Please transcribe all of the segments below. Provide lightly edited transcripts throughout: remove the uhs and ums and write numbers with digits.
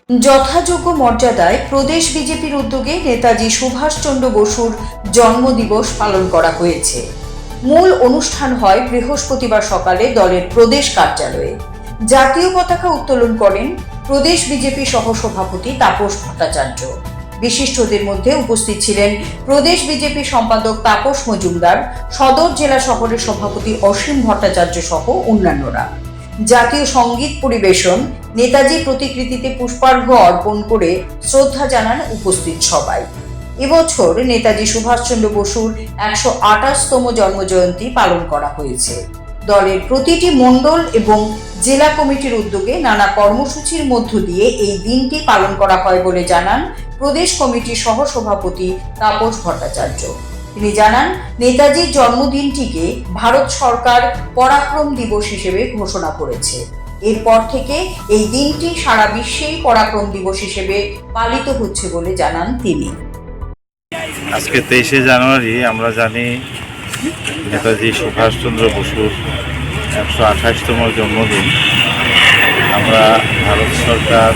যথাযোগ্য মর্যাদায় প্রদেশ বিজেপির উদ্যোগে নেতাজি সুভাষচন্দ্র বসুর জন্মদিবস পালন করা হয়েছে। মূল অনুষ্ঠান হয় বৃহস্পতিবার সকালে দলের প্রদেশ কার্যালয়ে। জাতীয় পতাকা উত্তোলন করেন প্রদেশ বিজেপি সহসভাপতি তাপস ভট্টাচার্য। বিশিষ্টদের মধ্যে উপস্থিত ছিলেন প্রদেশ বিজেপি সম্পাদক তাপস মজুমদার, সদর জেলা শহরের সভাপতি অসীম ভট্টাচার্য সহ অন্যান্যরা। জাতীয় সঙ্গীত পরিবেশন, নেতাজি প্রতিকৃতিতে পুষ্পার্ঘ্য অর্পণ করে শ্রদ্ধা জানান উপস্থিত সবাই। এবছর নেতাজি সুভাষচন্দ্র বসুর ১২৮তম জন্মজয়ন্তী পালন করা হয়েছে। দলের প্রতিটি মণ্ডল এবং জেলা কমিটির উদ্যোগে নানা কর্মসূচির মধ্য দিয়ে এই দিনটি পালন করা হয় বলে জানান প্রদেশ কমিটির সহসভাপতি তাপস ভট্টাচার্য। তিনি জানান, নেতাজির জন্মদিনটিকে ভারত সরকার পরাক্রম দিবস হিসেবে ঘোষণা করেছে। এরপর থেকে এই দিনটি সারা বিশ্বেই পরাক্রম দিবস হিসেবে পালিত হচ্ছে বলে জানান তিনি। আজকে 23শে জানুয়ারি আমরা জানি নেতাজি সুভাষচন্দ্র বসুর ১২৮তম জন্মদিন। আমরা ভারত সরকার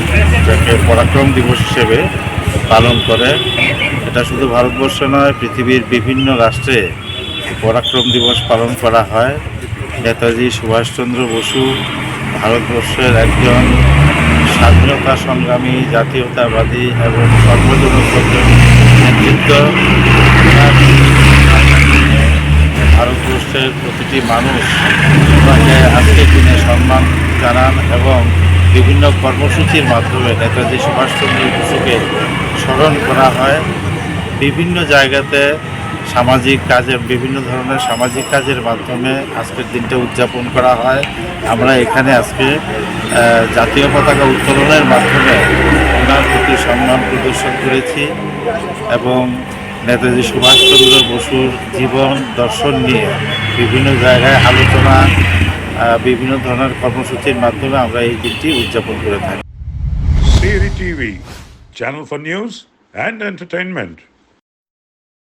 যাকে পরাক্রম দিবস হিসেবে পালন করে, এটা শুধু ভারতবর্ষ নয়, পৃথিবীর বিভিন্ন রাষ্ট্রে পরাক্রম দিবস পালন করা হয়। নেতাজি সুভাষচন্দ্র বসু ভারতবর্ষের একজন স্বাধীনতা সংগ্রামী, জাতীয়তাবাদী এবং সর্বজনপ্রিয় নেতৃত্ব। ভারতবর্ষের প্রতিটি মানুষ তাকে আজকের দিনে সম্মান জানান এবং বিভিন্ন কর্মসূচির মাধ্যমে নেতাজি সুভাষচন্দ্র বসুকে স্মরণ করা হয়। বিভিন্ন জায়গাতে সামাজিক কাজে, বিভিন্ন ধরনের সামাজিক কাজের মাধ্যমে আজকের দিনটা উদযাপন করা হয়। আমরা এখানে আজকে জাতীয় পতাকা উত্তোলনের মাধ্যমে ওনার প্রতি সম্মান প্রদর্শন করেছি এবং নেতাজি সুভাষচন্দ্র বসুর জীবন দর্শন নিয়ে বিভিন্ন জায়গায় আলোচনা, বিভিন্ন ধরনের কর্মসূচির মাধ্যমে আমরা এই দিনটি উদযাপন করে থাকি। Siri TV, channel for news and entertainment.